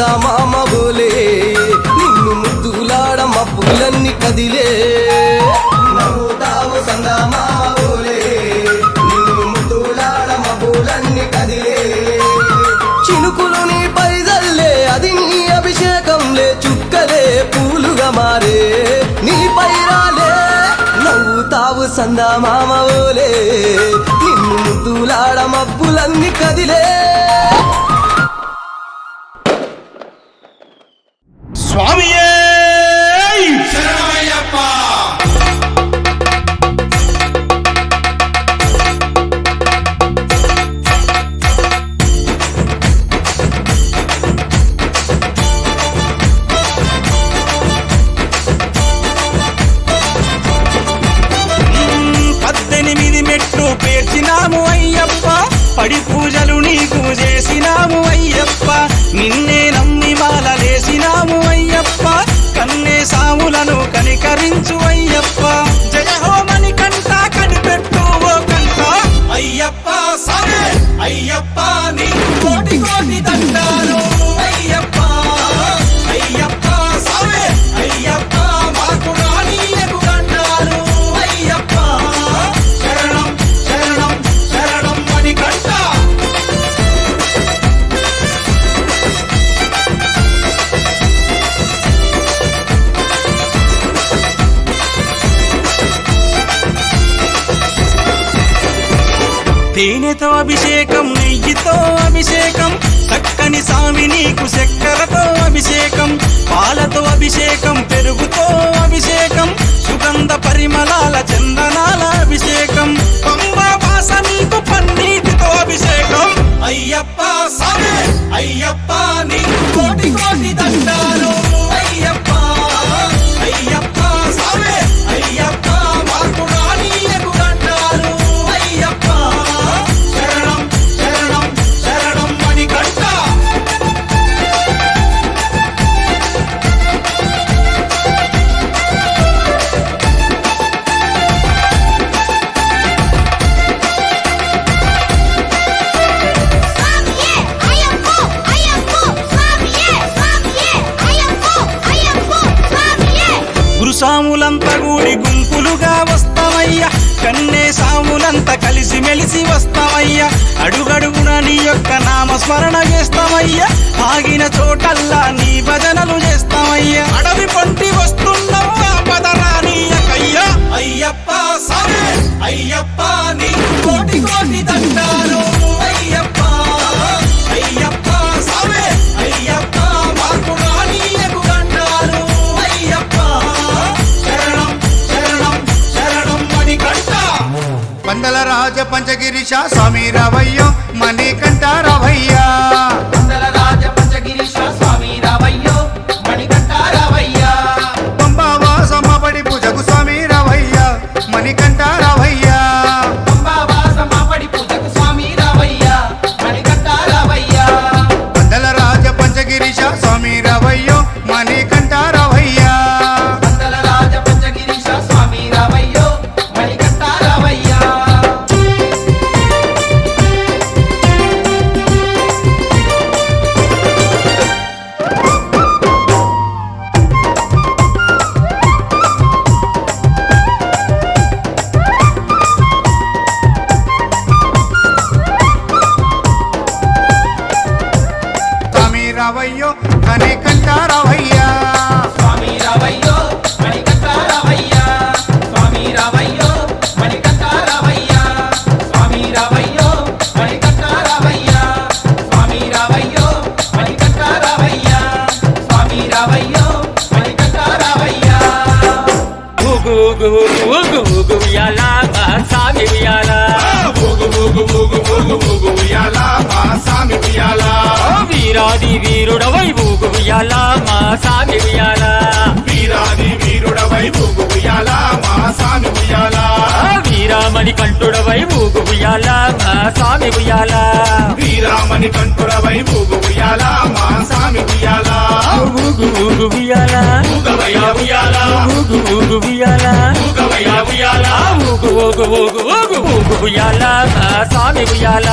సందమామ బోలే నిన్ను ముద్దులాడ మబ్బులన్నీ కదిలే నవ్వుతావు సందమామ బోలే నిన్ను ముద్దులాడ మబ్బులన్నీ కదిలే చినుకులు నీ పైదల్లే అది నీ అభిషేకంలే చుక్కలే పూలుగా మారే నీ పైరాలే నవ్వుతావు సందమామ బోలే నిన్ను ముద్దులాడ మబ్బులన్నీ కదిలే స్వామియే శరణమయ్యప్ప. పద్దెనిమిది మెట్లు పేర్చినాము అయ్యప్ప, పడి పూజలు నీకు చేసినాము అయ్యప్ప, నిన్నే నమ్మి మాలలేసినాము అయ్యప్ప, కన్నే సాములను కనికరించు అయ్యప్ప, జయ హోమని కంట కనిపెట్టు ఓ కంట అయ్యప్ప సామే అయ్యప్ప, నీకు కోటి కోటి దండాలు అయ్యప్ప అయ్యప్ప సామే అయ్యప్ప, మాకు రానీయకు దండాలు అయ్యప్ప, శరణం శరణం శరణం అని కంట. తేనెతో అభిషేకం, నెయ్యితో అభిషేకం, చక్కని సామి నీకు చక్కెరతో అభిషేకం, పాలతో అభిషేకం, పెరుగుతో అభిషేకం, సుగంధ పరిమళాల చందనాల అభిషేకం, పంబా వాస నీకు పన్నీటితో అభిషేకం అయ్యప్ప సామే అయ్యప్ప, నీకు కోటి కోటి దండాలు అయ్యప్ప అయ్యప్ప సామే అయ్యప్ప, మాకు రానీయకు దండాలు అయ్యప్ప, శరణం శరణం శరణం అని కంట. గురుసాములంతా కూడి గుంపులుగా వస్తామయ్యా, కన్నే సాములంతా కలిసి మెలిసి వస్తామయ్యా, అడుగడుగున నీ యొక్క నామస్మరణ చేస్తామయ్యా, ఆగిన చోటల్లా నీ భజనలు చేస్తామయ్యా, అడవి పంటి వస్తున్నావు ఆపదరానీయకయ్యా అయ్యప్ప సామే అయ్యప్ప, నీకు కోటి కోటి దండాలు అయ్యప్ప అయ్యప్ప సామే అయ్యప్ప, మాకు రానీయకు దండాలు అయ్యప్ప, శరణం శరణం శరణం అని కంట. పందల రాజ పంచగిరీశ స్వామి రావయ్యో మణికంఠ రావయ్యా, పందల రాజ పంచగిరీశ స్వామి రావయ్యో మణికంఠ రావయ్యా, పంబావాసమబడి పూజకు స్వామి రావయ్యా మణికంఠ రావయ్యా, పంబావాసమబడి పూజకు స్వామి రావయ్యా మణికంఠ రావయ్యా, పందల రాజ పంచగిరీశ స్వామి రావయ్యో మణికంఠ రావయ్యా, పందల రాజ పంచగిరీశ స్వామి రావయ్యో మణికంఠ రావయ్యా. స్వామి రావయ్యో మణికంఠ రావయ్యా, స్వామి రావయ్యో మణికంఠ రావయ్యా, స్వామి రావయ్యో మణికంఠ రావయ్యా, స్వామి రావయ్యో మణికంఠ రావయ్యా, స్వామి రావయ్యో మణికంఠ రావయ్యా, స్వామి రావయ్యో మణికంఠ రావయ్యా. ఊగు ఊగు ఊగు ఊగు ఉయ్యాల మా సామి ఉయ్యాల, ఊగు ఊగు ఊగు ఊగు ఊగు ఉయ్యాల మా సామి ఉయ్యాల, వీరాది వీరుడవై ఊగు ఉయ్యాల మా సామి ఉయ్యాల, వీరాది వీరుడవై ఊగు ఉయ్యాల మా సామి ఉయ్యాల, వీరామణి కంఠుడవై ఊగు ఉయ్యాల మా సామి ఉయ్యాల, వీరామణి కంఠుడవై ఊగు ఉయ్యాల మా సామి ఉయ్యాల, ఊగు ఊగు ఉయ్యాల, ఊగవయ్య ఉయ్యాల, ఊగు ఊగు ఉయ్యాల, ఊగవయ్య ఉయ్యాల, ఊగు ఊగు ఊగు ఊగు ఊగు ఉయ్యాల మా సామి ఉయ్యాల,